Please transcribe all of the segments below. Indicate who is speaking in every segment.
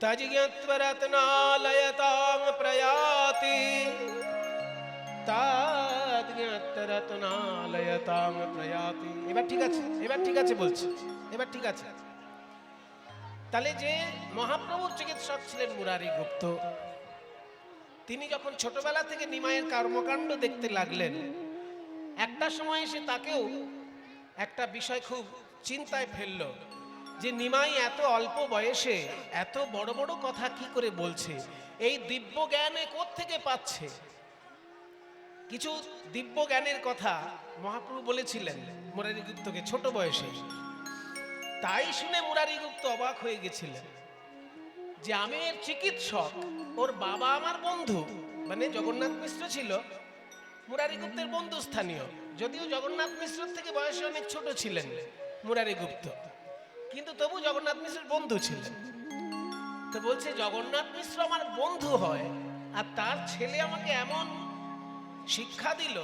Speaker 1: তজ্ঞত্বরত্নালয়তাং প্রয়াতি, তজ্ঞত্বরত্নালয়তাং প্রয়াতি। এবার ঠিক আছে, এবার ঠিক আছে বলছি, এবার ঠিক আছে। তাহলে যে মহাপ্রভুর চিকিৎসক ছিলেন মুরারি গুপ্ত, তিনি যখন ছোটবেলা থেকে নিমাইয়ের কর্মকাণ্ড দেখতে লাগলেন, একটা সময় এসে তাকেও একটা বিষয় খুব চিন্তায় ফেলল যে নিমাই এত অল্প বয়সে এত বড় বড় কথা কি করে বলছে, এই দিব্য জ্ঞানে কোত্থেকে পাচ্ছে। কিছু দিব্য জ্ঞানের কথা মহাপ্রভু বলেছিলেন মুরারি গুপ্তকে ছোট বয়সে। তাই শুনে মুরারি গুপ্ত অবাক হয়ে গেছিলেন যে আমি এর চিকিৎসক, ওর বাবা আমার বন্ধু, মানে জগন্নাথ মিশ্র ছিল মুরারি গুপ্তের বন্ধু স্থানীয়, যদিও জগন্নাথ মিশ্র থেকে বয়সে অনেক ছোট ছিলেন মুরারি গুপ্ত, কিন্তু তবু জগন্নাথ মিশ্রের বন্ধু ছিলেন। তো বলছে জগন্নাথ মিশ্র আমার বন্ধু হয় আর তার ছেলে আমাকে এমন শিক্ষা দিল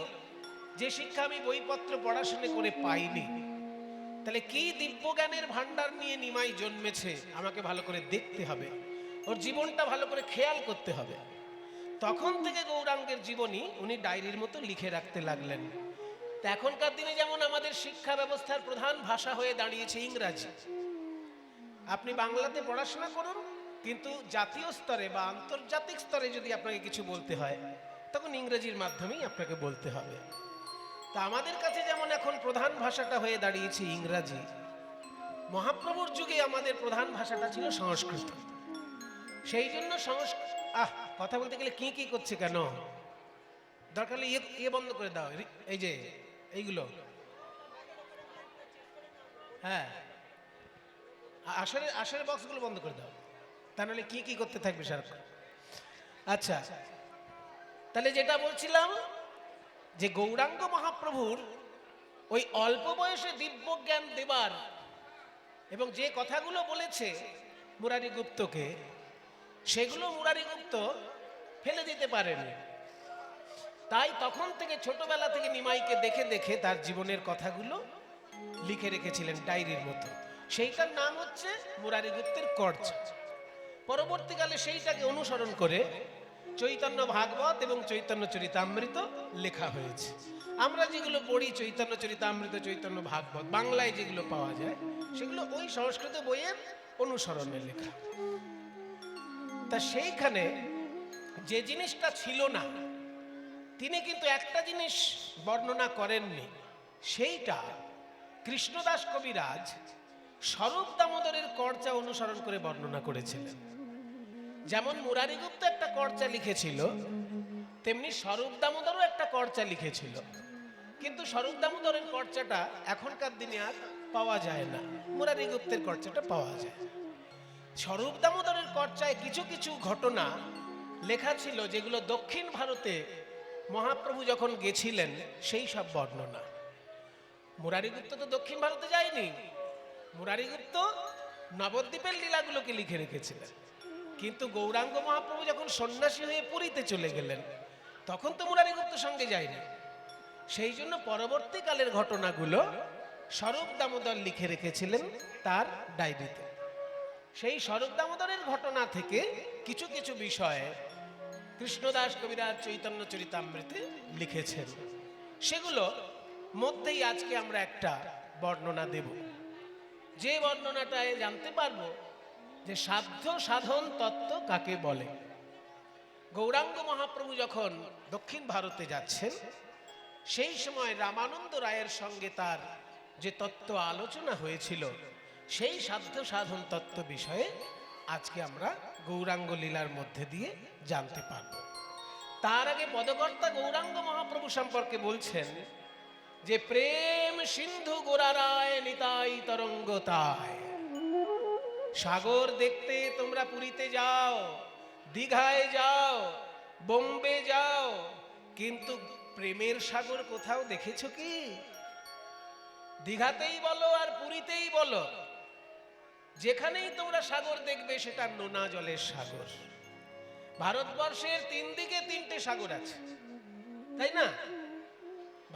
Speaker 1: যে শিক্ষা আমি বইপত্র পড়াশোনা করে পাইনি। তাহলে কি দিব্য জ্ঞানের ভান্ডার নিয়ে নিমাই জন্মেছে আমাকে ভালো করে দেখতে হবে, ওর জীবনটা ভালো করে খেয়াল করতে হবে। তখন থেকে গৌরাঙ্গের জীবনী উনি ডায়েরির মতো লিখে রাখতে লাগলেন। তা এখনকার দিনে যেমন আমাদের শিক্ষা ব্যবস্থার প্রধান ভাষা হয়ে দাঁড়িয়েছে ইংরাজি, আপনি বাংলাতে পড়াশোনা করুন, কিন্তু জাতীয় স্তরে বা আন্তর্জাতিক স্তরে যদি আপনাকে কিছু বলতে হয় তখন ইংরেজির মাধ্যমেই আপনাকে বলতে হবে। তা আমাদের কাছে যেমন এখন প্রধান ভাষাটা হয়ে দাঁড়িয়েছে ইংরাজি, মহাপ্রভুর যুগে আমাদের প্রধান ভাষাটা ছিল সংস্কৃত। সেই জন্য কথা বলতে গেলে কি কি করছে কেন, দরকার হলে ইয়ে বন্ধ করে দাও, এই যে এইগুলো, হ্যাঁ আসরের বক্সগুলো বন্ধ করে দাও, তা নাহলে কি কি করতে থাকবে সারাক্ষণ। আচ্ছা, তাহলে যেটা বলছিলাম যে গৌরাঙ্গ মহাপ্রভুর ওই অল্প বয়সে দিব্য জ্ঞান দেবার এবং যে কথাগুলো বলেছে মুরারি গুপ্তকে, সেগুলো মুরারি গুপ্ত ফেলে দিতে পারেনি। তাই তখন থেকে ছোটবেলা থেকে নিমাইকে দেখে দেখে তার জীবনের কথাগুলো লিখে রেখেছিলেন ডায়েরির মতো। সেইটার নাম হচ্ছে মুরারি গুপ্তের কর্জ। পরবর্তীকালে সেইটাকে অনুসরণ করে চৈতন্য ভাগবত এবং চৈতন্য চরিতামৃত লেখা হয়েছে। আমরা যেগুলো পড়ি চৈতন্য চরিতামৃত, চৈতন্য ভাগবত, বাংলায় যেগুলো পাওয়া যায় সেগুলো ওই সংস্কৃত বইয়ের অনুসরণে লেখা। তা সেইখানে যে জিনিসটা ছিল না, তিনি কিন্তু একটা জিনিস বর্ণনা করেননি, সেইটা কৃষ্ণদাস কবিরাজ স্বরূপ দামোদরের কর্চা অনুসরণ করে বর্ণনা করেছিলেন। যেমন মুরারি গুপ্ত একটা কর্চা লিখেছিল, তেমনি স্বরূপ দামোদরও একটা কর্চা লিখেছিল, কিন্তু স্বরূপ দামোদরের কর্চাটা এখনকার দিনে আর পাওয়া যায় না, মুরারি গুপ্তের কর্চাটা পাওয়া যায়। স্বরূপ দামোদরের কর্চায় কিছু কিছু ঘটনা লেখা ছিল যেগুলো দক্ষিণ ভারতে মহাপ্রভু যখন গেছিলেন সেই সব বর্ণনা। মুরারি গুপ্ত তো দক্ষিণ ভারতে যায়নি, মুরারি গুপ্ত নবদ্বীপের লীলাগুলোকে লিখে রেখেছিলেন, কিন্তু গৌরাঙ্গ মহাপ্রভু যখন সন্ন্যাসী হয়ে পুরীতে চলে গেলেন তখন তো মুরারি গুপ্ত সঙ্গে যায়নি। সেই জন্য পরবর্তীকালের ঘটনাগুলো স্বরূপ দামোদর লিখে রেখেছিলেন তার ডায়েরিতে। সেই স্বরূপ দামোদরের ঘটনা থেকে কিছু কিছু বিষয়ে কৃষ্ণদাস কবিরাজ চৈতন্য চরিতামৃতে লিখেছেন, সেগুলো মধ্যেই আজকে আমরা একটা বর্ণনা দেব। যে বর্ণনাটায় জানতে পারবো যে সাধ্য সাধন তত্ত্ব কাকে বলে। গৌরাঙ্গ মহাপ্রভু যখন দক্ষিণ ভারতে যাচ্ছেন সেই সময় রামানন্দ রায়ের সঙ্গে তার যে তত্ত্ব আলোচনা হয়েছিল সেই সাধ্য সাধন তত্ত্ব বিষয়ে আজকে আমরা গৌরাঙ্গ লীলার মধ্যে দিয়ে জানতে পারব। তার আগে পদকর্তা গৌরাঙ্গ মহাপ্রভু সম্পর্কে বলছেন যে প্রেম সিন্ধু গোরারায় নিতাই তরঙ্গতায়। সাগর দেখতে তোমরা পুরীতে যাও, দীঘায় যাও, বোম্বে যাও, কিন্তু প্রেমের সাগর কোথাও দেখেছো কি? দীঘাতেই বলো আর পুরীতেই বলো, যেখানেই তোমরা সাগর দেখবে সেটা নোনা জলের সাগর। ভারতবর্ষের তিন দিকে তিনটে সাগর আছে, তাই না?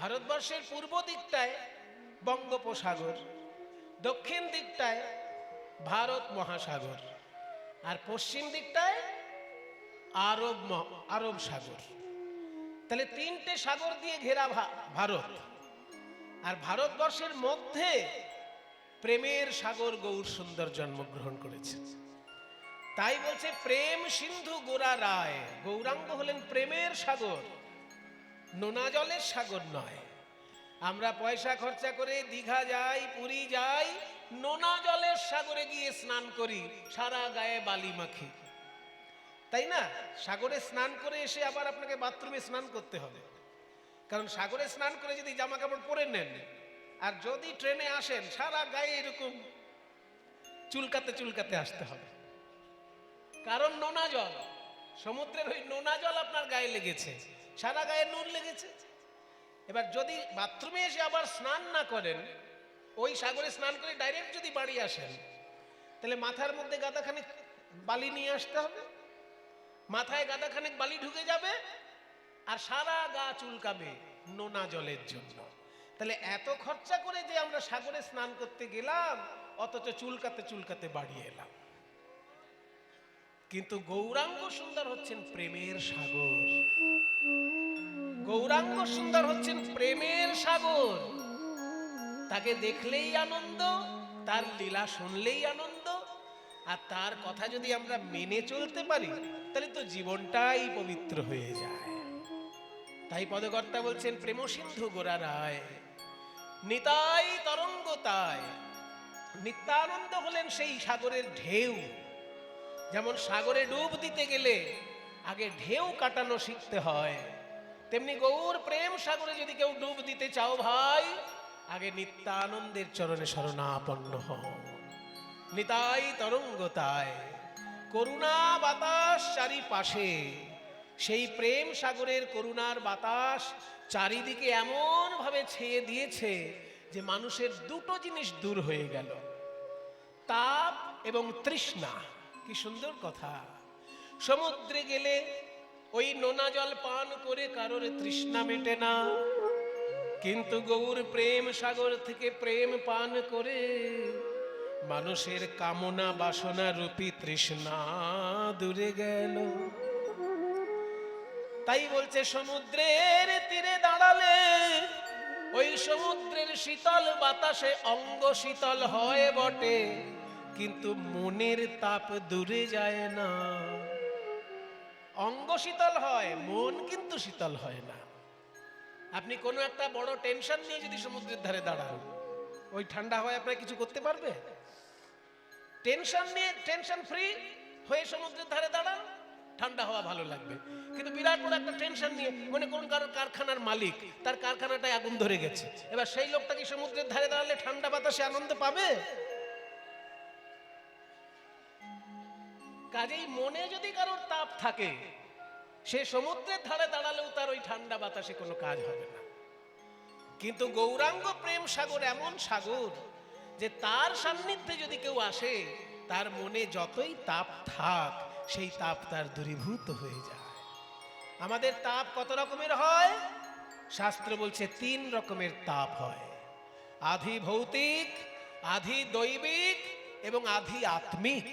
Speaker 1: ভারতবর্ষের পূর্ব দিকটায় বঙ্গোপসাগর, দক্ষিণ দিকটায় ভারত মহাসাগর, আর পশ্চিম দিকটায় আরব সাগর। তাহলে তিনটে সাগর দিয়ে ঘেরা ভারত, আর ভারতবর্ষের মধ্যে প্রেমের সাগর গৌর সুন্দর জন্মগ্রহণ করেছে। তাই বলছে প্রেম সিন্ধু গোরা রায়, গৌরাঙ্গ হলেন প্রেমের সাগর, নোনা জলের সাগর নয়। আমরা পয়সা খরচা করে দীঘা যাই, পুরী যাই, নোনা জলের সাগরে গিয়ে স্নান করি, সারা গায়ে বালি মাখি, তাই না? সাগরে স্নান করে এসে আবার আপনাকে বাথরুমে স্নান করতে হবে, কারণ সাগরে স্নান করে যদি জামা কাপড় পরে নেন আর যদি ট্রেনে আসেন, সারা গায়ে এরকম চুলকাতে চুলকাতে আসতে হবে, কারণ নোনা জল, সমুদ্রের ওই নোনা জল আপনার গায়ে লেগেছে, সারা গায়ে নুন লেগেছে। এবার যদি বাথরুমে এসে আবার স্নান না করেন, ওই সাগরে স্নান করে ডাইরেক্ট যদি বাড়ি আসেন, তাহলে মাথার মধ্যে গাদাখানেক বালি নিয়ে আসতে হবে, মাথায় গাদাখানেক বালি ঢুকে যাবে, আর সারা গা চুলকাবে নোনা জলের জন্য। তাহলে এত খরচা করে যে আমরা সাগরে স্নান করতে গেলাম, অথচ চুলকাতে চুলকাতে বাড়ি এলাম। কিন্তু গৌরাঙ্গ সুন্দর হচ্ছেন প্রেমের সাগর, গৌরাঙ্গ সুন্দর হচ্ছেন প্রেমের সাগর। তাকে দেখলেই আনন্দ, তার লীলা শুনলেই আনন্দ, আর তার কথা যদি আমরা মেনে চলতে পারি, তাহলে তো জীবনটাই পবিত্র হয়ে যায়। তাই পদকর্তা বলছেন প্রেম সিন্ধু গোরা রায়, নিতাই তরঙ্গ তাই। নিত্যানন্দ হলেন সেই সাগরের ঢেউ। যেমন সাগরে ডুব দিতে গেলে আগে ঢেউ কাটানো শিখতে হয়, তেমনি গৌর প্রেম সাগরে যদি কেউ ডুব দিতে চাও ভাই, আগে নিত্যানন্দের চরণে শরণাপন্ন হও। নিতাই তরঙ্গ তাই, করুণা বাতাস চারিপাশে, সেই প্রেম সাগরের করুণার বাতাস চারিদিকে এমন ভাবে ছেয়ে দিয়েছে যে মানুষের দুটো জিনিস দূর হয়ে গেল, তাপ এবং তৃষ্ণা। কি সুন্দর কথা! সমুদ্রে গেলে ওই নোনা জল পান করে কারোর তৃষ্ণা মেটে না, কিন্তু গৌর প্রেম সাগর থেকে প্রেম পান করে মানুষের কামনা বাসনা রূপী তৃষ্ণা দূরে গেল। তাই বলছে সমুদ্রের তীরে দাঁড়ালে ওই সমুদ্রের শীতল বাতাসে অঙ্গ শীতল হয় বটে, কিন্তু মনের তাপ দূরে যায় না। অঙ্গ শীতল হয়, মন কিন্তু শীতল হয় না। আপনি কোনো একটা বড় টেনশন নিয়ে যদি সমুদ্রের ধারে দাঁড়ান, ওই ঠান্ডা হাওয়ায় আপনার কিছু করতে পারবে? টেনশন নিয়ে, টেনশন ফ্রি হয়ে সমুদ্রের ধারে দাঁড়ান, ঠান্ডা হাওয়া ভালো লাগবে। কিন্তু বিরাট বড় একটা টেনশন নিয়ে, মনে করুন কারোর কারখানার মালিক, তার কারখানাটায় আগুন ধরে গেছে, এবার সেই লোকটা কি সমুদ্রের ধারে দাঁড়ালে ঠান্ডা বাতাসে আনন্দ পাবে? কাজেই মনে যদি কারোর তাপ থাকে, সে সমুদ্রের ধারে দাঁড়ালেও তার ওই ঠান্ডা বাতাসে কোনো কাজ হবে না। কিন্তু গৌরাঙ্গ প্রেম সাগর এমন সাগর যে তার সান্নিধ্যে যদি কেউ আসে, তার মনে যতই তাপ থাক, সেই তাপ তার দূরীভূত হয়ে যায়। আমাদের তাপ কত রকমের হয়? শাস্ত্র বলছে 3 রকমের তাপ হয়, আধি ভৌতিক, আধি দৈবিক এবং আধি আত্মিক।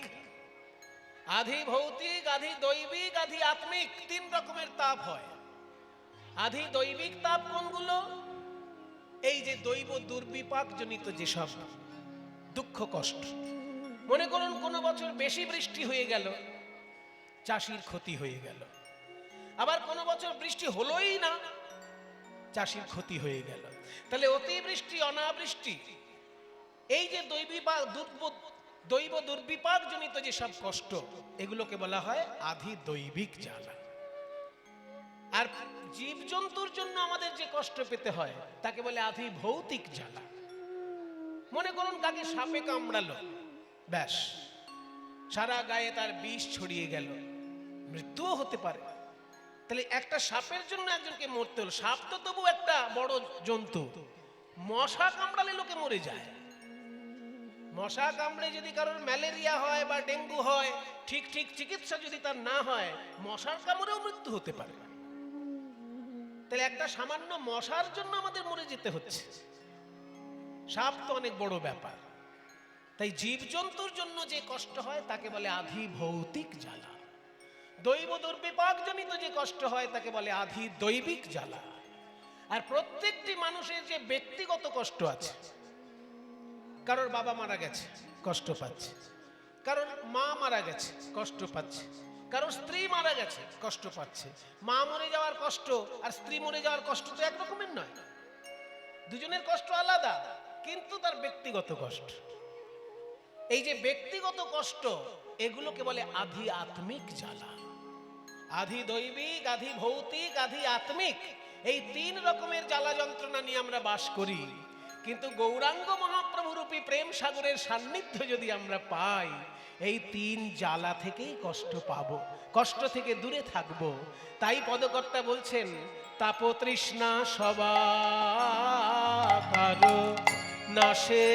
Speaker 1: আধি ভৌতিক, আধি দৈবিক, আধি আত্মিক, 3 রকমের তাপ হয়। আধি দৈবিক তাপ কোনগুলো? এই যে দৈব দুর্বিপাক জনিত যেসব দুঃখ কষ্ট, মনে করুন কোনো বছর বেশি বৃষ্টি হয়ে গেল, চাষির ক্ষতি হয়ে গেল। আবার কোনো বছর বৃষ্টি হলোই না, চাষির ক্ষতি হয়ে গেল। তাহলে অতিবৃষ্টি, অনাবৃষ্টি, এই যে দৈব দুর্বিপাক জনিত যেসব কষ্ট, এগুলোকে বলা হয় আধি দৈবিক জ্বালা। আর জীবজন্তুর জন্য আমাদের যে কষ্ট পেতে হয়, তাকে বলে আধি ভৌতিক জ্বালা। মনে করুন কাকে সাপে কামড়ালো, ব্যাস সারা গায়ে তার বিষ ছড়িয়ে গেল, মৃত্যুও হতে পারে। তাহলে একটা সাপের জন্য একজনকে মরতে হলো। সাপ তো তবু একটা বড় জন্তু, মশা কামড়ালে লোকে মরে যায়। মশা কামড়ে যদি কারোর ম্যালেরিয়া হয় বা ডেঙ্গু হয়, ঠিক ঠিক চিকিৎসা যদি তার না হয়, মশার কামড়েও মৃত্যু হতে পারে। তাহলে একটা সামান্য মশার জন্য আমাদের মরে যেতে হচ্ছে। সাপ তো অনেক বড় ব্যাপার। তাই জীবজন্তুর জন্য যে কষ্ট হয় তাকে বলে আধি ভৌতিক জ্বালা, দৈব দুর্বিপাক জনিত যে কষ্ট হয় তাকে বলে আধি দৈবিক জ্বালা। আর প্রত্যেকটি মানুষের যে ব্যক্তিগত কষ্ট আছে, কারোর বাবা মারা গেছে কষ্ট পাচ্ছে, কারোর মা মারা গেছে কষ্ট পাচ্ছে, কারোর স্ত্রী মারা গেছে কষ্ট পাচ্ছে। মা মরে যাওয়ার কষ্ট আর স্ত্রী মরে যাওয়ার কষ্ট তো একরকমের নয়, দুজনের কষ্ট আলাদা, কিন্তু তার ব্যক্তিগত কষ্ট। এই যে ব্যক্তিগত কষ্ট, এগুলোকে বলে আধি আত্মিক জ্বালা। আধি দৈবিক, আধি ভৌতিক, আধি আত্মিক, এই তিন রকমের জ্বালা যন্ত্রণা নিয়ে আমরা বাস করি। কিন্তু গৌরাঙ্গ মহাপ্রভুরূপী প্রেম সাগরের সান্নিধ্য যদি আমরা পাই, এই তিন জ্বালা থেকেই কষ্ট পাবো, কষ্ট থেকে দূরে থাকবো। তাই পদকর্তা বলছেন, তাপতৃষ্ণা সবার নাশে,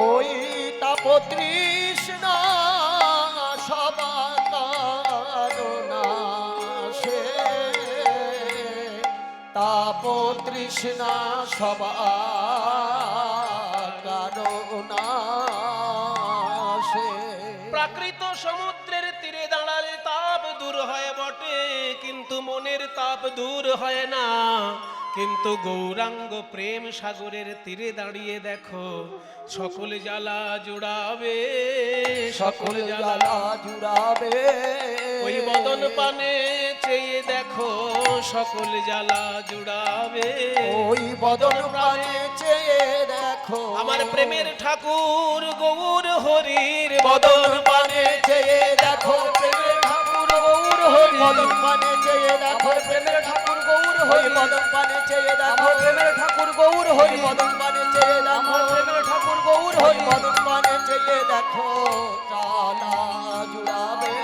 Speaker 2: ওই তাপতৃষ্ণা সবার নাশে, তাপতৃষ্ণা সবার নাশে।
Speaker 1: প্রাকৃত সমুদ্রের তীরে দাঁড়ালে তাপ দূর হয় বটে, কিন্তু মনের তাপ দূর হয় না। কিন্তু গৌরাঙ্গ প্রেম সাগরের তীরে দাঁড়িয়ে দেখো, সকল জ্বালা জুড়াবে, সকল জ্বালা
Speaker 2: জুড়াবে।
Speaker 1: ওই বদন পানে চেয়ে দেখো, সকল জ্বালা জুড়াবে।
Speaker 2: ওই বদন পানে চেয়ে দেখো,
Speaker 1: আমার প্রেমের ঠাকুর গৌর হরির বদন পানে চেয়ে দেখো,
Speaker 2: প্রেমের ঠাকুর গৌর হরি বদন পানে চেয়ে দেখো, প্রেমের ঠাকুর গৌর হরি বদন পানে চেয়ে দেখো, প্রেমের ঠাকুর গৌর হরি বদন পানে চেয়ে দেখো, প্রেমের ঠাকুর গৌর হরি বদন পানে চেয়ে দেখো, জ্বালা জুড়াবে।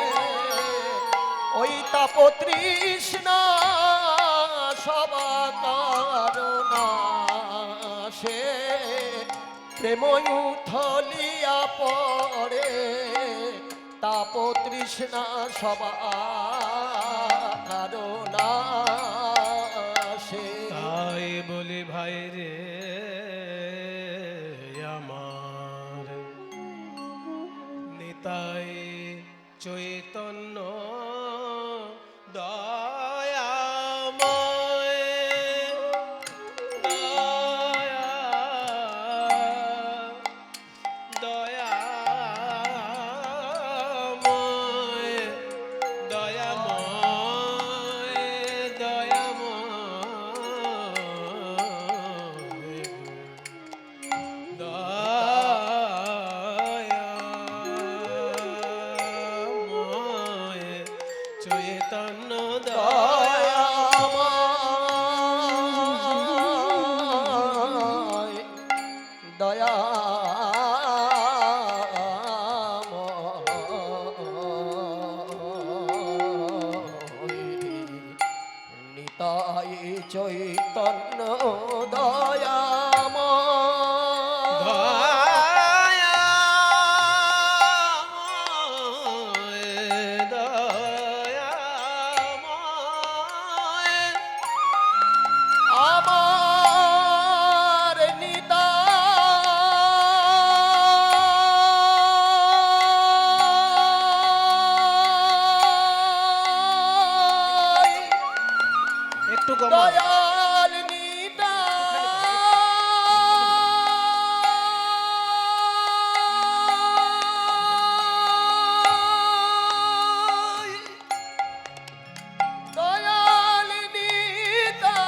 Speaker 2: ওই তাপতৃষ্ণা সবার নাশে, প্রেময় উথলিয়া পড়ে, তাপতৃষ্ণা সবার নাশে।
Speaker 1: তাই বলি ভাই রে আমার, নিতাই চৈতন্য দয়াময়, দয়াময়, দয়াময়, দয়াময়, দয়াময়, চৈতন্য
Speaker 2: দয়াময়, দয়াময়, নিতাই চৈতন্য দয়াময়। আমার নিতাই
Speaker 1: একটু কম,
Speaker 2: দয়াল নিতাই, দয়াল নিতাই,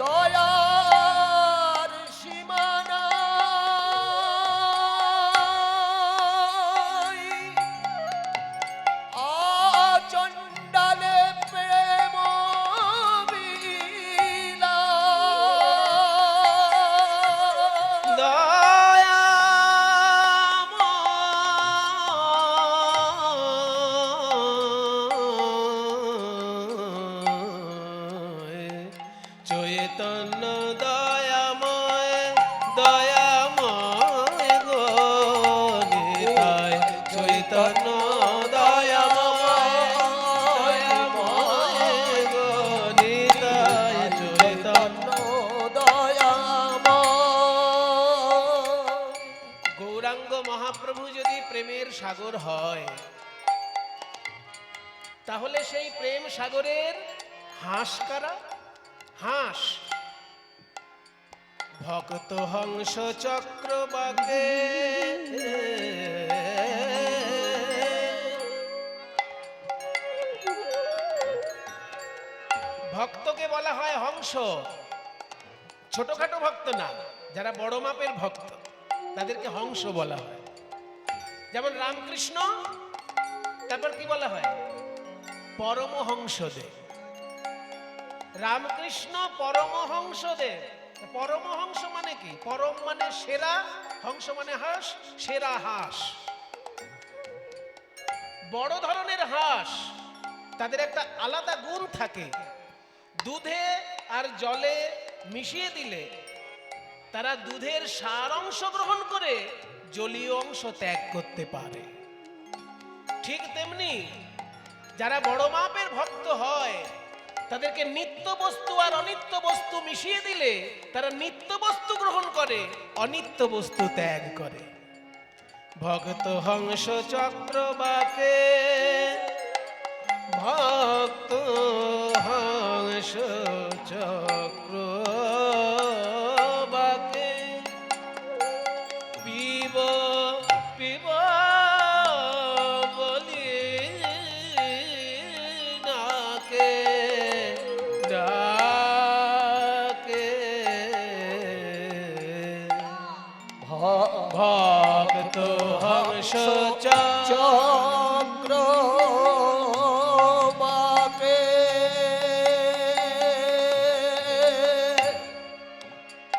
Speaker 2: দয়ার সীমানা চণ্ডালে প্রেম বিলা,
Speaker 1: দয়াময়, চৈতন্য দয়াময়, দয়াময় গো নিতাই চৈতন্য দয়াময়, দয়াময় গো নিতাই। মহাপ্রভু যদি প্রেমের সাগর হয়, তাহলে সেই প্রেম সাগরের হাঁস কারা? হাঁস ভক্ত হংস চক্রবাকে, ভক্তকে বলা হয় হংস। ছোটখাটো ভক্ত না, যারা বড় মাপের ভক্ত তাদেরকে হংস বলা হয়। যেমন রামকৃষ্ণ, তারপর কি বলা হয়? পরমহংসদেব। রামকৃষ্ণ পরমহংসদেব। পরমহংস মানে কি? পরম মানে সেরা, হংস মানে হাঁস, সেরা হাঁস। বড় ধরনের হাঁস, তাদের একটা আলাদা গুণ থাকে। দুধে আর জলে মিশিয়ে দিলে তারা দুধের সার অংশ গ্রহণ করে জলীয় অংশ ত্যাগ করতে পারে। ঠিক তেমনি যারা বড় মাপের ভক্ত হয়, তাদেরকে নিত্য বস্তু আর অনিত্য বস্তু মিশিয়ে দিলে তারা নিত্য বস্তু গ্রহণ করে, অনিত্য বস্তু ত্যাগ করে। ভক্ত হংস চক্রবাকে, ভক্ত হংস চক্রবাকে, পিব পিব বলি নাকে ডাকে, ভক্ত হংস
Speaker 2: চক্রবাকে,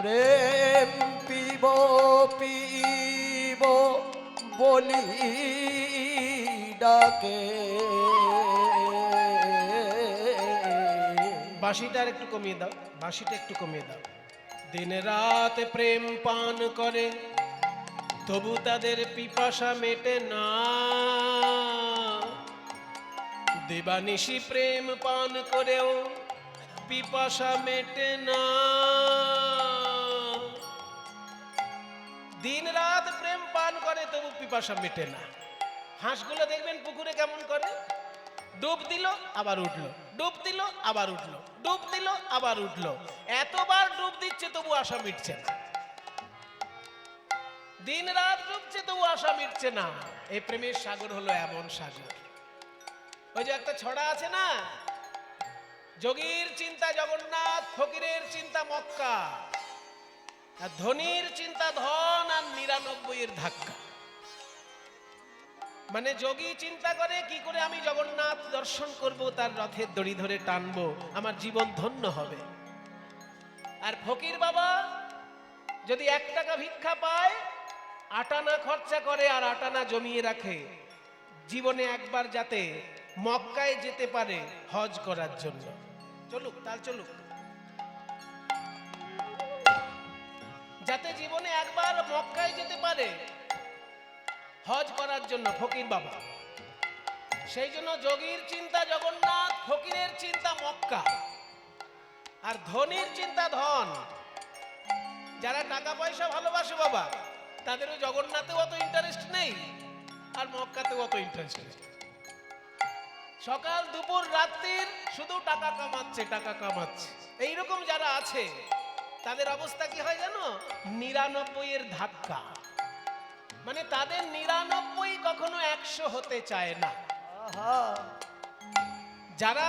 Speaker 2: প্রেম পিব পিব বলি ডাকে।
Speaker 1: বাঁশিটা আর একটু কমিয়ে দাও, বাঁশিটা একটু কমিয়ে দাও। দিন রাত প্রেম পান করে তবু তাদের পিপাসা মেটে না, দেবানিশি প্রেম পান করেও পিপাসা মেটে না। দিন রাত প্রেম পান করে তবু পিপাসা মেটে না। হাঁসগুলো দেখবেন পুকুরে কেমন করে, ডুব দিল আবার উঠলো, ডুব দিল আবার উঠলো, ডুব দিল আবার উঠলো। এতবার ডুব দিচ্ছে তবু আশা মিটছে না, দিন রাত ডুবছে তবু আশা মিটছে না। এই প্রেমের সাগর হলো এমন সাগর। ওই যে একটা ছড়া আছে না, যোগীর চিন্তা জগন্নাথ, ফকিরের চিন্তা মক্কা, আর ধনীর চিন্তা ধন, আর 99 ধাক্কা। মানে যোগী চিন্তা করে কি করে আমি জগন্নাথ দর্শন করব, তার রথের দড়ি ধরে টানবো, আমার জীবন ধন্য হবে। আর ফকির বাবা যদি 1 টাকা ভিক্ষা পায়, 8 আনা খরচা করে আর 8 আনা জমিয়ে রাখে, জীবনে একবার যাতে মক্কায় যেতে পারে হজ করার জন্য। চলুক তাল চলুক, যাতে জীবনে একবার মক্কায় যেতে পারে হজ করার জন্য ফকির বাবা। সেই জন্য যোগীর চিন্তা জগন্নাথ, ফকিরের চিন্তা মক্কা, আর ধনীর চিন্তা ধন। যারা টাকা পয়সা ভালোবাসে বাবা, তাদেরও জগন্নাথে অত ইন্টারেস্ট নেই আর মক্কাতে অত ইন্টারেস্ট নেই। সকাল দুপুর রাত্রির শুধু টাকা কামাচ্ছে, টাকা কামাচ্ছে। এইরকম যারা আছে তাদের অবস্থা কি হয় জানো? 99 ধাক্কা। মানে তাদের 99 কখনো 100 হতে চায় না। যারা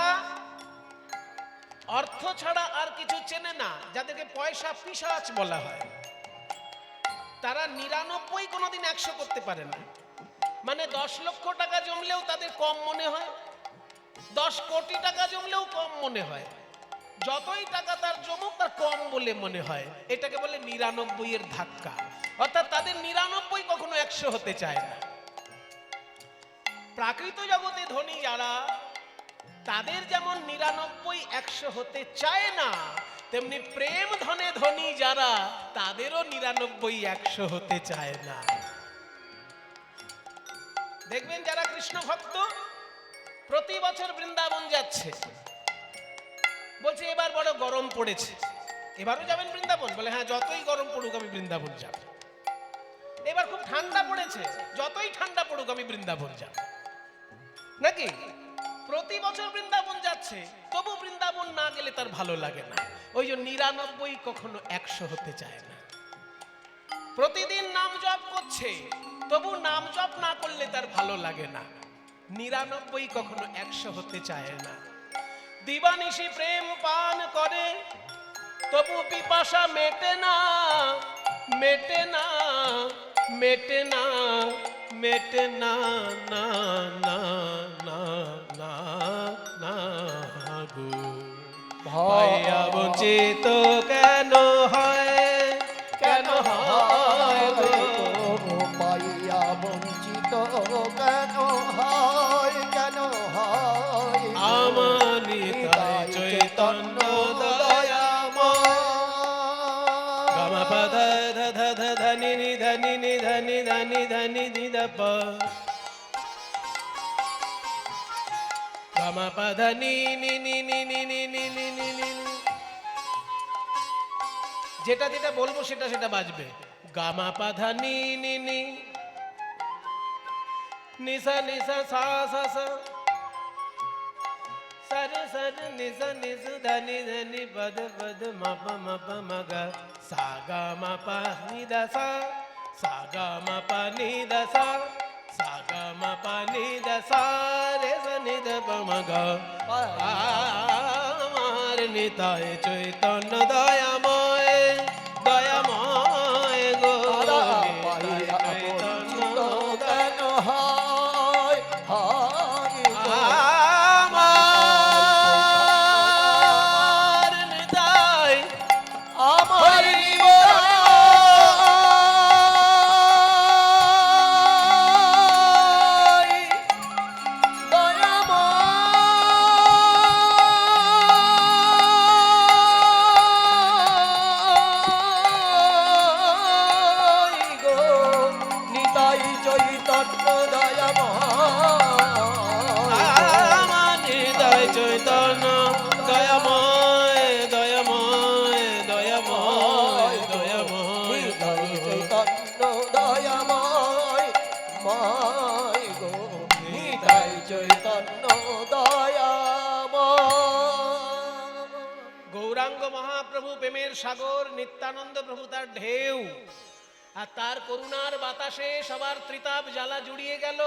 Speaker 1: অর্থ ছাড়া আর কিছু চেনে না, যাদেরকে পয়সা পিশাচ বলা হয়, তারা 99 কোনোদিন 100 করতে পারে না। মানে 10 লক্ষ টাকা জমলেও তাদের কম মনে হয়, 10 কোটি টাকা জমলেও কম মনে হয়। যতই টাকা তার জমুক তার কম বলে মনে হয়। এটাকে বলে 99 ধাক্কা। অর্থাৎ তাদের 99 কখনো 100 হতে চায় না। প্রাকৃত জগতে ধনী যারা, তাদের যেমন 99 100 হতে চায় না, তেমনি প্রেম ধনে ধনী যারা, তাদেরও 99 100 হতে চায় না। দেখবেন যারা কৃষ্ণ ভক্ত প্রতি বছর বৃন্দাবন যাচ্ছে, বলছে এবার বড় গরম পড়েছে, এবারও যাবেন বৃন্দাবন? বলে হ্যাঁ, যতই গরম পড়ুক আমি বৃন্দাবন যাব। এবার খুব ঠান্ডা পড়েছে, যতই ঠান্ডা পড়ুক আমি বৃন্দাবন যাব, নাকি? প্রতি বছর বৃন্দাবন যাচ্ছে, তবু বৃন্দাবন না গেলে তার ভালো লাগে না। ওই যে 99 কখনো 100 হতে চায় না। প্রতিদিন নাম জপ করছে, তবু নাম জপ না করলে তার ভালো লাগে না। 99 কখনো 100 হতে চায় না। দিবানিশি প্রেম পান করে, তবু পিপাসা মেটে না, মেটে না, মেটে না, মেটে না, না না না না না গো। ভাইয়া বঞ্চিত কেন হয়, কেন হয় গো?
Speaker 2: পাইয়া বঞ্চিত কেন হয়, কেন হয়?
Speaker 1: আমার নিতাই চৈতন্য দয়াময়। গমপদ ধ ধ ধনি নি ধনি নি ধনি ধনি ধনি নি দ প। গমপদ নি নি নি নি নি নি নি নি নি নি। যেটা যেটা বলবো সেটা সেটা বাজবে। গামাপাধা নি নি নি, নিসা নিসা সা সা সা, সর সর নিসা নিসু ধনি ধনি পদ পদ মপ মপ মগ, সা গা মা পা নি দা সা, সা গা মা পা নি দা সা, সা গা মা পা নি দা সা, রে সা নি দ প ম গ। আমার নিতাই চৈতন্য দয়াময়, দয়াময় গো।
Speaker 2: পাইয়া বঞ্চিত কেন হয়, হয় গো।
Speaker 1: আমার নিতাই
Speaker 2: আমার চৈতন্য দয়াময়,
Speaker 1: আমার নিতাই চৈতন্য দয়াময়, দয়াময়, দয়াময়, দয়াময় গো।
Speaker 2: চৈতন্য দয়াময়, ময় গো। নিতাই চৈতন্য দয়াময়।
Speaker 1: গৌরাঙ্গ মহাপ্রভু প্রেমের সাগর, নিত্যানন্দ প্রভু তার ঢেউ, আর তার করুণার বাতাসে সবার ত্রিতাপ জ্বালা জুড়িয়ে গেল।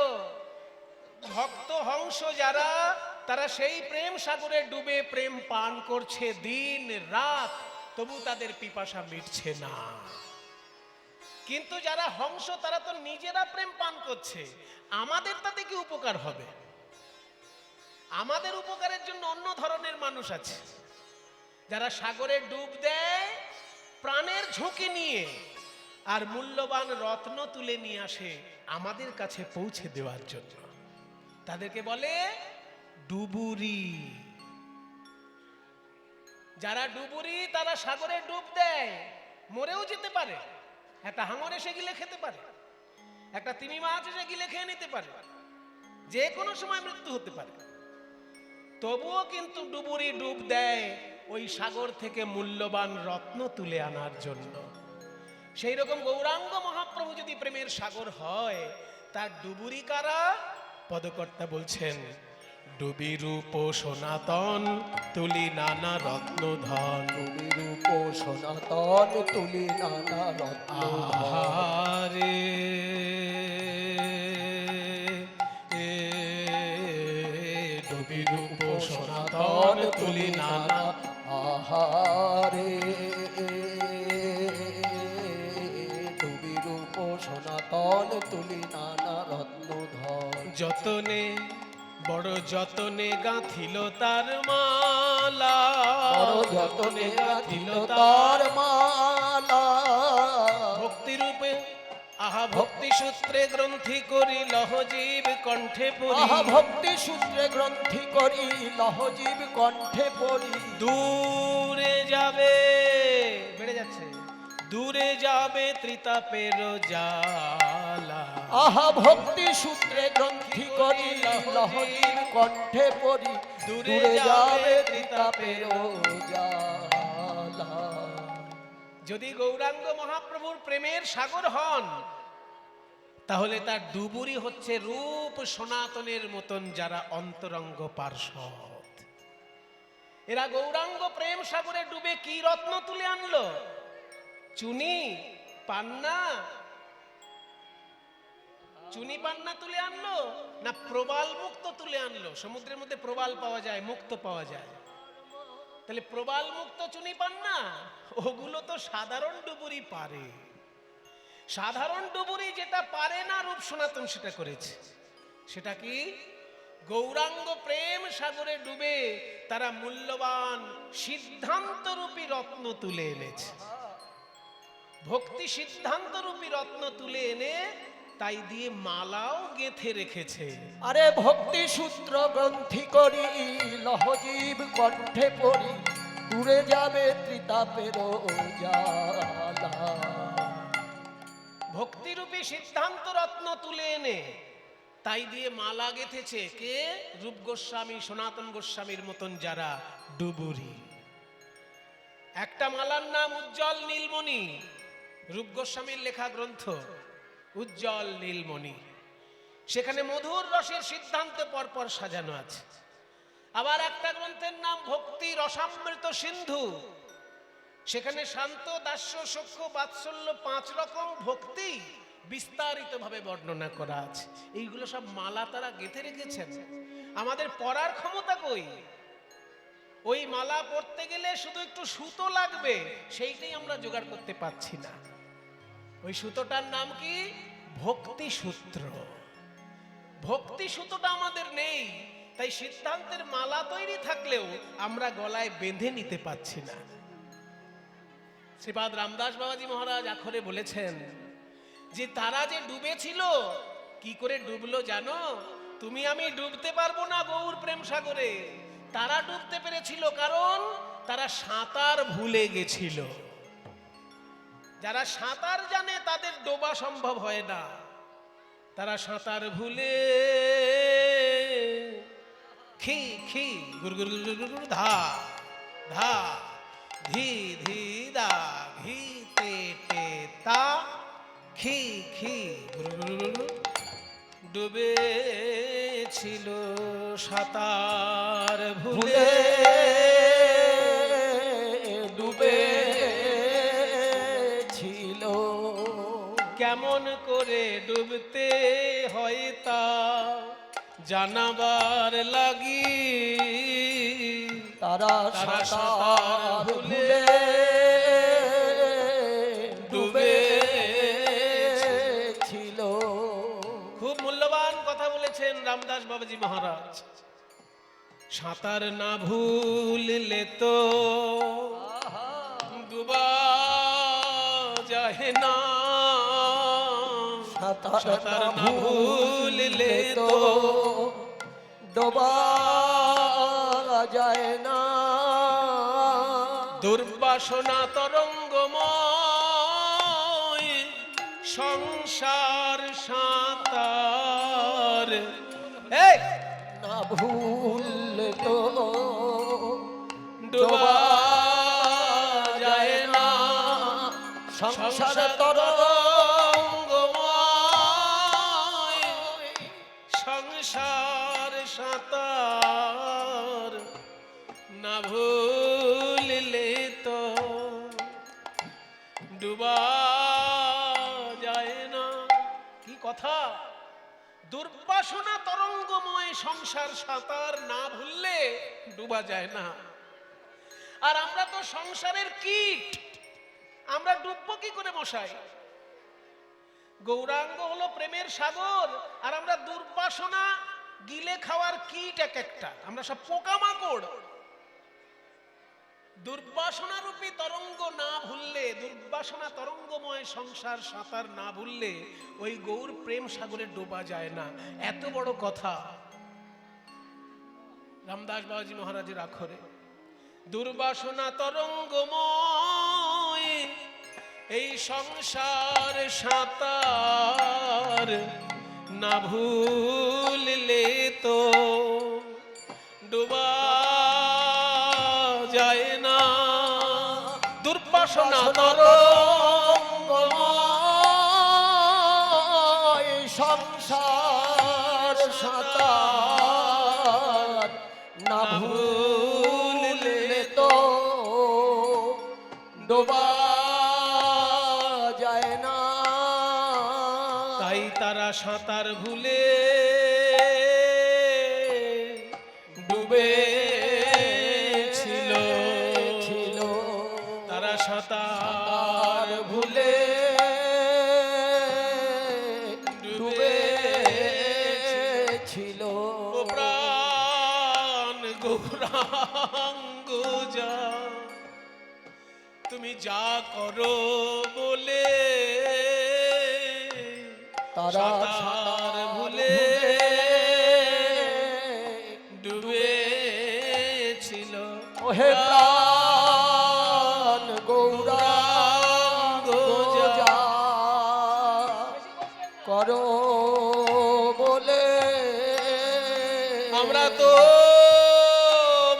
Speaker 1: ভক্ত হংস যারা, তারা সেই প্রেম সাগরে ডুবে প্রেম পান করছে দিন রাত, তবু তাদের পিপাসা মিটছে না। কিন্তু যারা হংস তারা তো নিজেরা প্রেম পান করছে, আমাদের তাতে কি উপকার হবে? আমাদের উপকারের জন্য অন্য ধরনের মানুষ আছে, যারা সাগরে ডুব দেয় প্রাণের ঝুঁকি নিয়ে, আর মূল্যবান রত্ন তুলে নিয়ে আসে আমাদের কাছে পৌঁছে দেওয়ার জন্য। তাদেরকে বলে ডুবুরি। যারা ডুবুরি তারা সাগরে ডুব দেয়, মরেও যেতে পারে। একটা হাঙর এসে গিলে খেতে পারে, একটা তিমি মাছ এসে গিলে খেয়ে নিতে পারে, যে কোনো সময় মৃত্যু হতে পারে। তবুও কিন্তু ডুবুরি ডুব দেয় ওই সাগর থেকে মূল্যবান রত্ন তুলে আনার জন্য। সেই রকম গৌরাঙ্গ মহাপ্রভু যদি প্রেমের সাগর হয়, তার ডুবুরি কারা? পদকর্তা বলছেন, ডুবি রূপ সনাতন তুলি নানা রত্ন ধন।
Speaker 2: ডুবি রূপ সনাতন তুলি নানা রত্ন
Speaker 1: আহারে ডুবি রূপ সনাতন তুলি নানা।
Speaker 2: আহারে ডুবি রূপ সনাতন তুলি নানা রত্ন ধন।
Speaker 1: যতনে বড় যতনে গাঁথিল তার মালা,
Speaker 2: বড় যতনে গাঁথিল তার মালা।
Speaker 1: ভক্তি রূপে আহা ভক্তি সূত্রে গ্রন্থি করি লহজীব কণ্ঠে পড়ি।
Speaker 2: আহা ভক্তি সূত্রে গ্রন্থি করি লহজীব কণ্ঠে পড়ি।
Speaker 1: দূরে যাবে, বেড়ে যাচ্ছে, দূরে যাবে ত্রিতাপের জ্বালা।
Speaker 2: আহা ভক্তি সূত্রে গ্রন্থি করি লহজীব কণ্ঠে পড়ি। দূরে যাবে ত্রিতাপের জ্বালা।
Speaker 1: যদি গৌরাঙ্গ মহাপ্রভুর প্রেমের সাগর হন, তাহলে তার ডুবুরি হচ্ছে রূপ সনাতনের মতন যারা অন্তরঙ্গ পার্ষদ। এরা গৌরাঙ্গ প্রেম সাগরে ডুবে কি রত্ন তুলে আনলো? চুনি পান্না, চুনি পান্না তুলে আনলো না প্রবাল মুক্ত তুলে আনলো? সমুদ্রের মধ্যে প্রবাল পাওয়া যায়, মুক্ত পাওয়া যায়। তাহলে প্রবাল মুক্ত চুনি পান্না ওগুলো তো সাধারণ ডুবুরি পারে। সাধারণ ডুবুরি যেটা পারে না রূপ সনাতন সেটা করেছে। সেটা কি? গৌরাঙ্গ প্রেম সাগরে ডুবে তারা মূল্যবান সিদ্ধান্ত রূপী রত্ন তুলে এনেছে। ভক্তি সিদ্ধান্ত রূপী রত্ন তুলে এনে তাই দিয়ে মালাও গেঁথে রেখেছে।
Speaker 2: আরে ভক্তি সূত্র গ্রন্থি করি, লহজীব কণ্ঠে পড়ি, দূরে যাবে ত্রিতাপের জ্বালা।
Speaker 1: ভক্তিরূপী সিদ্ধান্ত রত্ন তুলে এনে তাই দিয়ে মালা গেঁথেছে কে? রূপ গোস্বামী, সনাতন গোস্বামীর মতন যারা ডুবুরি। একটা মালার নাম উজ্জ্বল নীলমণি, রূপ গোস্বামীর লেখা গ্রন্থ উজ্জ্বল নীলমণি। সেখানে মধুর রসের সিদ্ধান্ত পরপর সাজানো আছে। আবার একটা গ্রন্থের নাম ভক্তি রসামৃত সিন্ধু, সেখানে শান্ত, দাস্য, সখ্য, বাৎসল্য 5 রকম ভক্তি বিস্তারিত ভাবে বর্ণনা করা আছে। এইগুলো সব মালা তারা গেঁথে রেখেছেন। আমাদের পড়ার ক্ষমতা কই? ওই মালা পড়তে গেলে শুধু একটু সুতো লাগবে, সেইটাই আমরা জোগাড় করতে পারছি না। ওই সুতোটার নাম কি? ভক্তি সূত্র। ভক্তি সুতোটা আমাদের নেই, তাই সিদ্ধান্তের মালা তৈরি থাকলেও আমরা গলায় বেঁধে নিতে পারছি না। শ্রীপাদ রামদাস বাবাজি মহারাজ আখরে বলেছেন যে তারা যে ডুবেছিল, কি করে ডুবলো জানো? তুমি আমি ডুবতে পারবো না গৌর প্রেম সাগরে। তারা ডুবতে পেরেছিল কারণ তারা সাঁতার ভুলে গেছিল। যারা সাঁতার জানে তাদের ডোবা সম্ভব হয় না। তারা সাঁতার ভুলে খি খি গুর গুর গুর গুর ধা ধা ধি ধি দা ঘি তে টে তা খি খি গুর গুর গুর ডুবেছিল সাঁতার ভুলে,
Speaker 2: ডুবেছিল।
Speaker 1: কেমন করে ডুবতে হয় তা জানাবার লাগি
Speaker 2: তারা সাঁতার ভুলে ডুবেছিল।
Speaker 1: খুব মূল্যবান কথা বলেছেন রামদাস বাবাজি মহারাজ। সাঁতার না ভুললে তো ডুবা যায় না। সাঁতার না ভুললে তো
Speaker 2: ডোবা যায় না।
Speaker 1: দুর্বাসনা তরঙ্গময় সংসার সাঁতার
Speaker 2: না ভুললে তো
Speaker 1: ডোবা যায় না।
Speaker 2: সংসার
Speaker 1: তরঙ্গময় সংসার সাঁতার না ভুললে তো ডুবা যায় না। কি কথা! দুর্বাসনা তরঙ্গময় সংসার সাঁতার না ভুললে ডুবা যায় না। আর আমরা তো সংসারের কীট, আমরা ডুববো কি করে মশাই? গৌরাঙ্গ হলো প্রেমের সাগর, আর আমরা দুর্বাসনা গিলে খাওয়ার কীট এক একটা। আমরা সব পোকামাকড়। দুর্বাসনা রূপী তরঙ্গ না ভুললে, দুর্বাসনা তরঙ্গময় সংসার সাঁতার না ভুললে ওই গৌর প্রেম সাগরে ডোবা যায় না। এত বড় কথা রামদাস বাবাজি মহারাজের আখরে। দুর্বাসনা তরঙ্গময় এই সংসার সাঁতার না ভুললে তো ডোবা যায় না। দুর্বাসনা তরঙ্গময়
Speaker 2: সংসার সাঁতার না ভুললে তো ডোবা যায় না।
Speaker 1: তাই তারা সাঁতার ভুলে ডুবে ছিল। তারা সাঁতার ভুলে ডুবে
Speaker 2: ছিল।
Speaker 1: ও প্রাণ গৌরাঙ্গ যা, তুমি যা করো বলে
Speaker 2: তারা
Speaker 1: সাঁতার ভুলে ডুবে ছিল।
Speaker 2: ওহে প্রাণ গৌরাঙ্গ যা করো বলে
Speaker 1: আমরা তো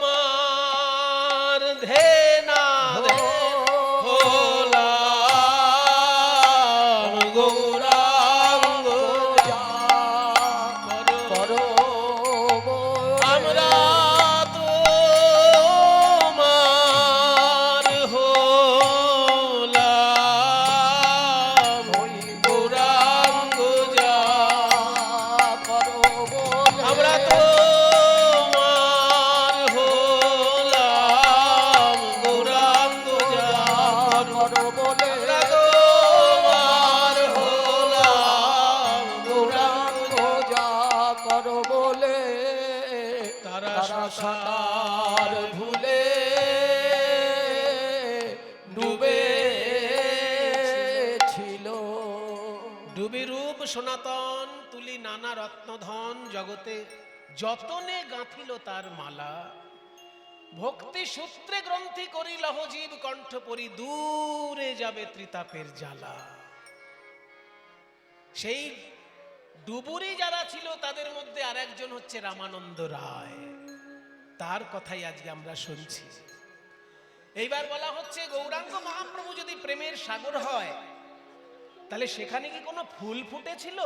Speaker 1: মার ধেনা হলাম গৌরাঙ্গ
Speaker 2: যা
Speaker 1: করো।
Speaker 2: করো বলে
Speaker 1: আমরা তো মার হলাম
Speaker 2: ওই
Speaker 1: গৌরাঙ্গ যা।
Speaker 2: করো বলে
Speaker 1: আমরা তো মার হলাম গৌরাঙ্গ যা।
Speaker 2: করো বলে
Speaker 1: আমরা তো মার হলাম গৌরাঙ্গ
Speaker 2: গৌরাঙ্গ যা করো বলে
Speaker 1: তারা
Speaker 2: তারা
Speaker 1: সাঁতার
Speaker 2: সাঁতার ভুলে ডুবে ছিল।
Speaker 1: ডুবি রূপ সনাতন তুলি নানা রত্নধন জগতে যতনে গাঁথিল তার মালা। ভক্তি সূত্রে গ্রন্থি করি লহজীব কণ্ঠ পরি দূরে যাবে ত্রিতাপের জ্বালা। সেই ডুবুরি যারা ছিল তাদের মধ্যে আরেকজন হচ্ছে রামানন্দ রায়। তার কথাই আজকে আমরা শুনছি। এইবার বলা হচ্ছে গৌরাঙ্গ মহাপ্রভু যদি প্রেমের সাগর হয় তাহলে সেখানে কি কোনো ফুল ফুটেছিল?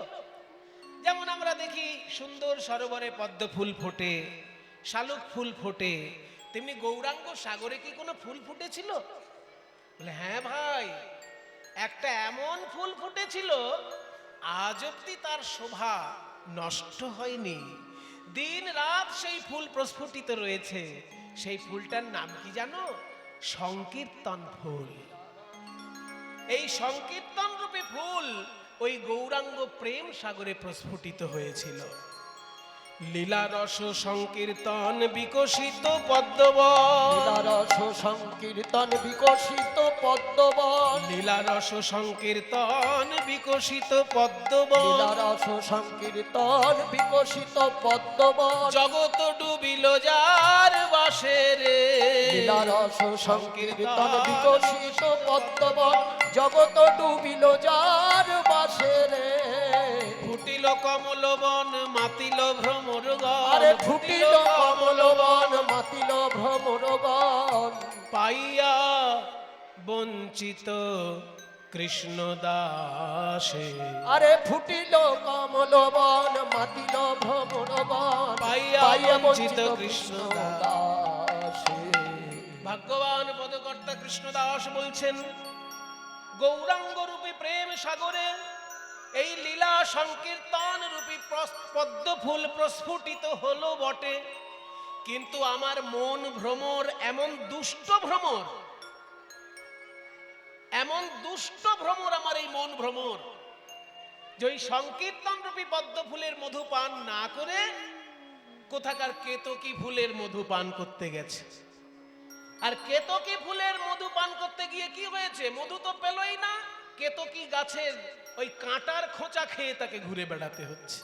Speaker 1: যেমন আমরা দেখি সুন্দর সরোবরে পদ্ম ফুল ফোটে, শালুক ফুল ফোটে, তেমনি গৌরাঙ্গ সাগরে কি কোনো ফুল ফুটেছিল? বলে হ্যাঁ ভাই, একটা এমন ফুল ফুটেছিল আজ অব্দি তার শোভা নষ্ট হয়নি। দিন রাত সেই ফুল প্রস্ফুটিত রয়েছে। সেই ফুলটার নাম কি জানো? সংকীর্তন ফুল। এই সংকীর্তন রূপী ফুল ওই গৌরাঙ্গ প্রেম সাগরে প্রস্ফুটিত হয়েছিল। লীলা রস সংকীর্তন বিকশিত পদ্মবন।
Speaker 2: লীলারস সংকীর্তন বিকশিত পদ্মবন।
Speaker 1: লীলারস সংকীর্তন বিকশিত পদ্মবন।
Speaker 2: লীলারস সংকীর্তন বিকশিত পদ্মবন।
Speaker 1: জগত ডুবিল যার বাসে রে।
Speaker 2: লীলারস সংকীর্তন বিকশিত পদ্মবন। জগত ডুবিল যার বাসে রে।
Speaker 1: ফুটিল কমলবন মাতিল ভ্রমরগণ।
Speaker 2: আরে ফুটিল কমলবন মাতিল ভ্রমরগণ।
Speaker 1: পাইয়া বঞ্চিত কৃষ্ণ দাসে।
Speaker 2: আরে ফুটিল কমলবন মাতিল ভ্রমরগণ।
Speaker 1: পাইয়া বঞ্চিত কৃষ্ণ
Speaker 2: দাসে।
Speaker 1: ভাগ্যবান পদকর্তা কৃষ্ণদাস বলছেন গৌরাঙ্গ রূপী প্রেম সাগরে এই লীলা সংকীর্তন রূপী পদ্ম ফুল প্রস্ফুটিত হলো বটে, কিন্তু আমার মন ভ্রমর এমন দুষ্ট ভ্রমর, এমন দুষ্ট ভ্রমর আমার এই মন ভ্রমর যে ওই সংকীর্তন রূপী পদ্ম ফুলের মধু পান না করে কোথাকার কেতকী ফুলের মধু পান করতে গেছে। আর কেতকী ফুলের মধু পান করতে গিয়ে কি হয়েছে? মধু তো পেলই না, কেতকী গাছের ওই কাঁটার খোঁচা খেয়ে তাকে ঘুরে বেড়াতে হচ্ছে।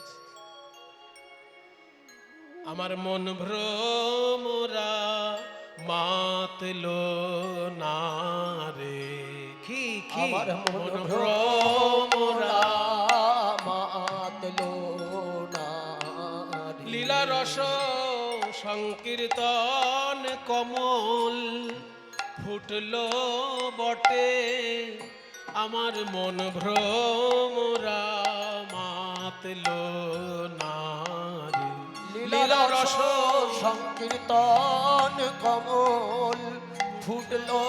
Speaker 1: আমার মন ভ্রমরা মাতলো না রে। কি কি
Speaker 2: আমার মন
Speaker 1: ভ্রমরা
Speaker 2: মাতলো না রে।
Speaker 1: লীলা রস সংকীর্তন কমল ফুটলো বটে, আমার মন ভ্রমরা মাত মাতলো না রে।
Speaker 2: লীলা রস সংকীর্তন কমল ফুটলো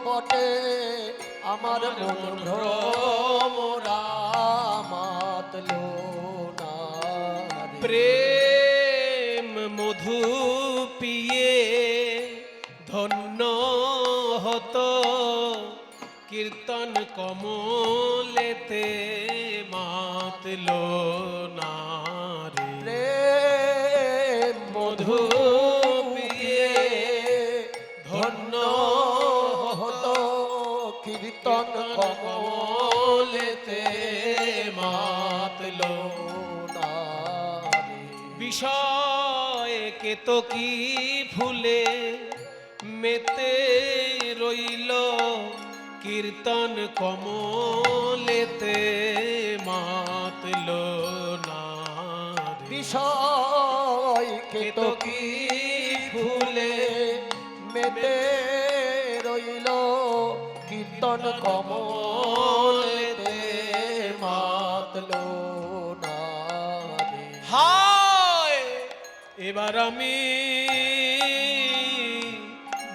Speaker 2: বটে আমার মন ভ্রমরা মাতলো না রে।
Speaker 1: প্রেম মধু পিয়ে ধন্য হতো কীর্তন কমলেতে মাতলো না রে।
Speaker 2: প্রেম মধু পিয়ে ধন্য হতো কীর্তন কমলেতে
Speaker 1: মাতলো
Speaker 2: না রে।
Speaker 1: বিষয় কেতকী ফুলে মেতে রইল কীর্তন কমলেতে মাতলো না রে।
Speaker 2: বিষয় কেতকী ফুলে মেতে রইল কীর্তন কমলেতে মাতলো না রে।
Speaker 1: হায় এবার আমি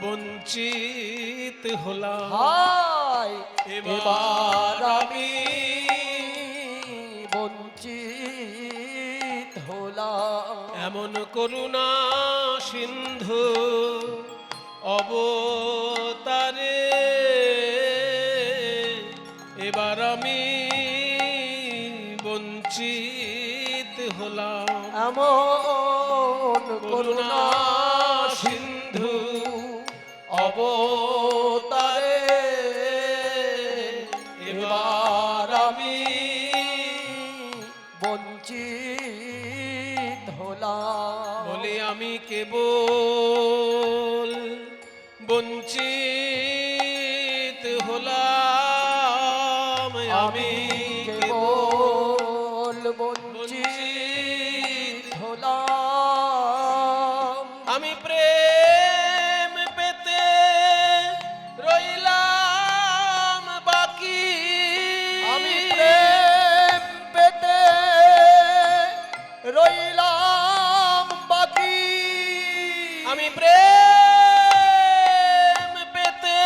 Speaker 1: বঞ্চিত হলাম।
Speaker 2: হায়
Speaker 1: এবার
Speaker 2: আমি বঞ্চিত হলাম।
Speaker 1: এমন করুণা সিন্ধু অবতারে এবার আমি বঞ্চিত হলাম।
Speaker 2: এমন করুণা
Speaker 1: সিন্ধু
Speaker 2: অবতারে
Speaker 1: এবার আমি
Speaker 2: বঞ্চিত হলাম।
Speaker 1: বলে আমি কেবল বঞ্চিত হলাম। আমি
Speaker 2: কেবল বঞ্চিত হলাম।
Speaker 1: আমি প্রেম পেতে রইলাম বাকি।
Speaker 2: আমি প্রেম পেতে রইলাম বাকি।
Speaker 1: আমি প্রেম পেতে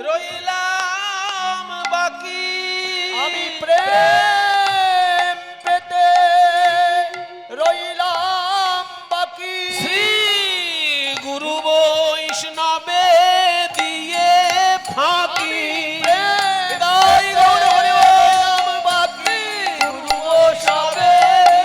Speaker 1: রইলাম বাকি।
Speaker 2: আমি প্রেম পেতে রইলাম বাকি।
Speaker 1: শ্রী গুরু বৈষ্ণবে দিয়ে ফাঁকি। হৃদয় গৌর হরি বল।
Speaker 2: বাকি
Speaker 1: গুরু বৈষ্ণবে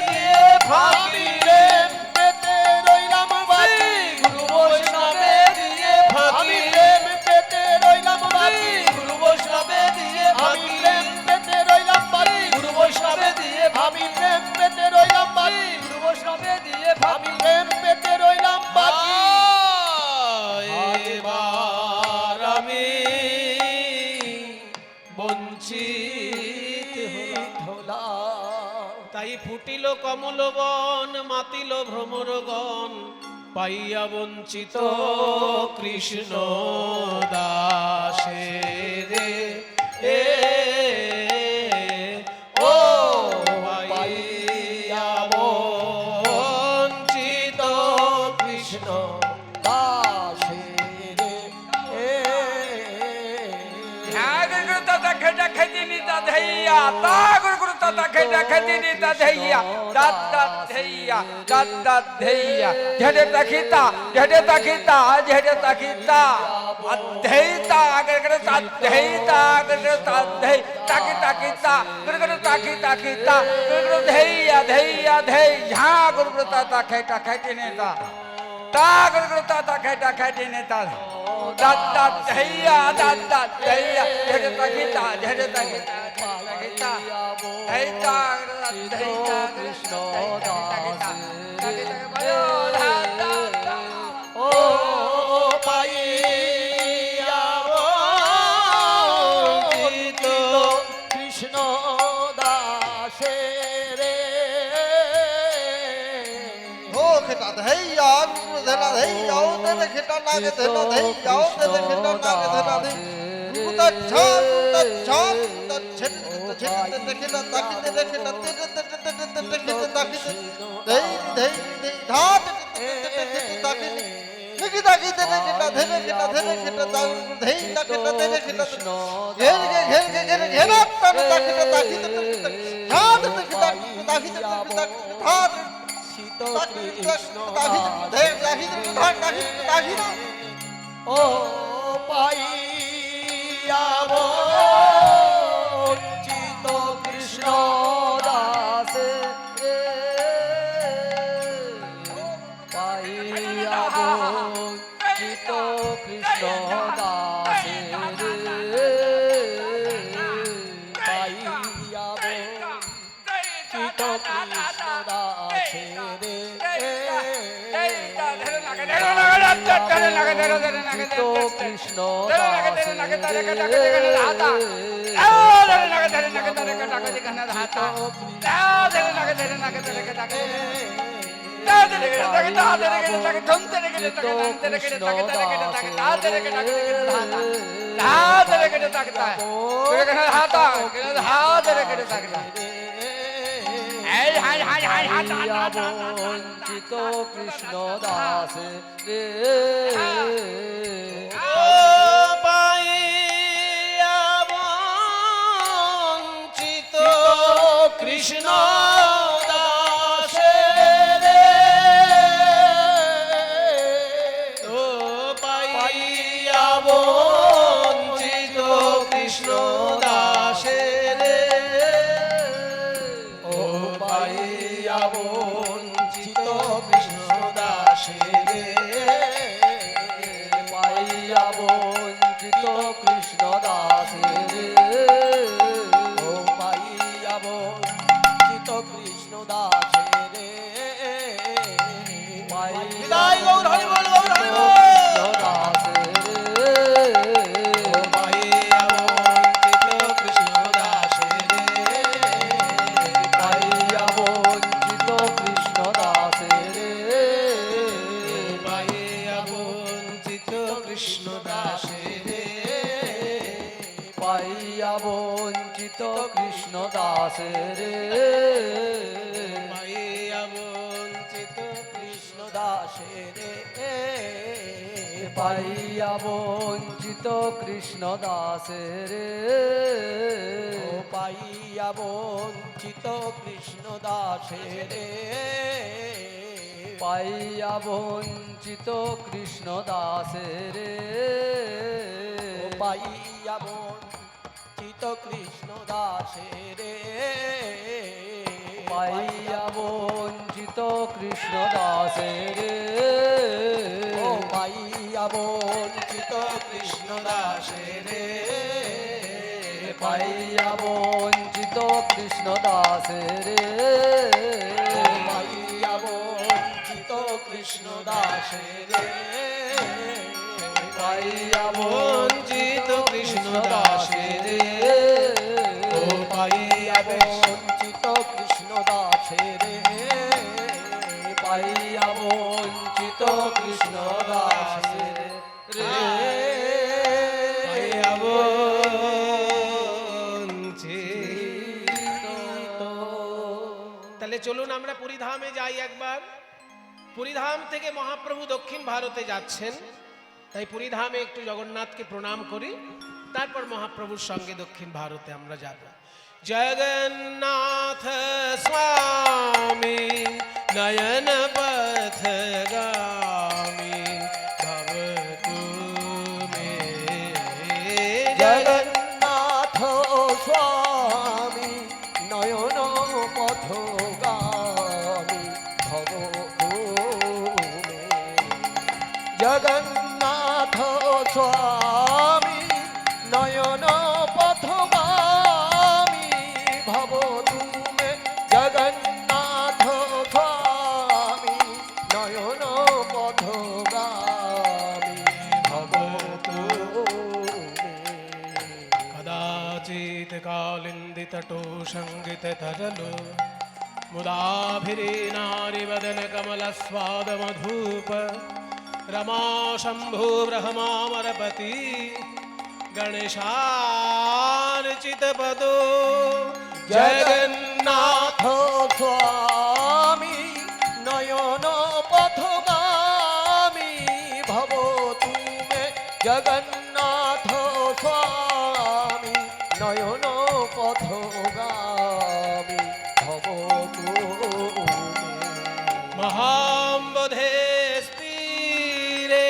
Speaker 1: দিয়ে ফাঁকি।
Speaker 2: প্রেম পেতে রইলাম বাকি।
Speaker 1: গুরু বৈষ্ণবে দিয়ে
Speaker 2: আমি
Speaker 1: ফাঁকি।
Speaker 2: প্রেম পেতে রইলাম বাকি।
Speaker 1: গুরু বৈষ্ণবে দিয়ে
Speaker 2: আমি
Speaker 1: ফাঁকি।
Speaker 2: প্রেম পেতে রইলাম বাকি।
Speaker 1: গুরু বৈষ্ণবে দিয়ে
Speaker 2: আমি প্রেম পেতে রইলাম বাকি।
Speaker 1: গুরু বৈষ্ণবে দিয়ে
Speaker 2: আমি প্রেম পেতে রইলাম বাকি।
Speaker 1: এবার আমি বঞ্চিত হলাম। তাই ফুটিল কমলবন মাতিল ভ্রমরগণ পাইয়া বঞ্চিত কৃষ্ণ দাসে রে। ও পাইয়া বঞ্চিত কৃষ্ণ
Speaker 2: দাসে রে। ও পাইয়া বঞ্চিত কৃষ্ণ দাসে রে।
Speaker 3: हो खिटा धई यार धना धई आओ तेरे खिटा नागे धना धई आओ तेरे खिटा नागे धना धई তার ছেড়ে ছেড়ে দেখে না তাকিতে দেখে না দেখে দেখে তাকিতে দেই দেই দেই ধাত দেখে তাকিতে দেখে তাকিতে দেখে না ধরে কেটা ধরে কেটা দাউর দেই না কেটা ধরে কেটা ঘের ঘের ঘের ঘের তার তাকিতে তাকিতে ধাত দেখে তাকিতে তাকিতে ধাত
Speaker 2: শীত কৃষ্ণ ও পাইয়াব চিত কৃষ্ণ দাস পাইয়াব চিত কৃষ্ণ দাস পাইয়াব চিত কৃষ্ণ দাস কৃষ্ণ বঞ্চিত কৃষ্ণ দাস রে
Speaker 1: বঞ্চিত কৃষ্ণ দাস রে ও পাইয়া বঞ্চিত কৃষ্ণ দাস রে ও পাইয়া বঞ্চিত কৃষ্ণ দাস রে
Speaker 2: পাইয়া বঞ্চিত কৃষ্ণ দাস রে ও পাইয়া বঞ্চিত কৃষ্ণ দাস রে
Speaker 1: বিদায় গৌর হরি বল গৌর হরি বল
Speaker 2: দাস রে
Speaker 1: ও পাইয়া বঞ্চিত কৃষ্ণ দাস রে
Speaker 2: পাইয়া বঞ্চিত কৃষ্ণ দাস রে
Speaker 1: পাইয়া বঞ্চিত কৃষ্ণ দাস রে
Speaker 2: পাইয়া বঞ্চিত কৃষ্ণ দাস রে
Speaker 1: পাইয়া বঞ্চিত কৃষ্ণ
Speaker 2: দাস রে পাইয়া বঞ্চিত কৃষ্ণ দাস রে পাইয়া বঞ্চিত কৃষ্ণ দাস রে পাইয়া বঞ্চিত কৃষ্ণ দাস রে পাইয়া বঞ্চিত কৃষ্ণ দাস রে পাইয়া বঞ্চিত কৃষ্ণ দাস রে ও পাইয়া বঞ্চিত কৃষ্ণ দাস রে পাইয়া বঞ্চিত কৃষ্ণ দাস রে পাইয়া বঞ্চিত কৃষ্ণ দাস রে পাইয়া
Speaker 1: বঞ্চিত কৃষ্ণ দাস রে ও পাইয়া
Speaker 2: বঞ্চিত কৃষ্ণ দাস রে পাইয়া বঞ্চিত কৃষ্ণ দাস রে
Speaker 1: পাইয়া বঞ্চিত। তাহলে চলুন আমরা পুরীধামে যাই একবার। পুরীধাম থেকে মহাপ্রভু দক্ষিণ ভারতে যাচ্ছেন, তাই পুরীধামে একটু জগন্নাথকে প্রণাম করি, তারপর মহাপ্রভুর সঙ্গে দক্ষিণ ভারতে আমরা যাব। জগন্নাথ স্বামী নয়ন পথগামী ভবতু মে।
Speaker 2: জগন্নাথ স্বামী নয়ন পথগামী ভবতু মে। জগন্নাথ স্বামী নয়ন পথগামী ভবতু মে। জগন্নাথ স্বামী নয়ন পথগামী ভবতু মে।
Speaker 1: কদাচিৎ কালিন্দিতটো সঙ্গীত তরলো মুদাভিরেনারি বদন কমল স্বাদ মধুপ রমা শম্ভু ব্রহ্মামরপতি গণেশার্চিতপদো জগন্নাথ
Speaker 2: জগন্নাথ স্বামী নয়ন পথগামী ভব তুমে জগন্নাথ স্বামী নয়ন পথগামী ভব তুমে
Speaker 1: মহাম্বধে স্থিরে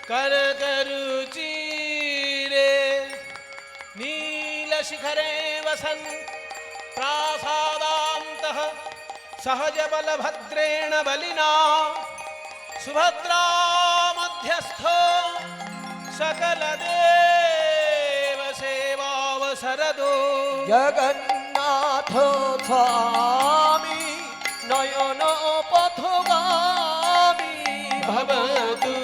Speaker 1: করকরুচিরে নীলশিখরে वसन प्रासादान्तः सहज बलभद्रेण बलिना सुभद्रा मध्यस्थो सकल देव सेवावसरदो
Speaker 2: জগন্নাথ স্বামী নয়ন পথগামী
Speaker 1: भवतु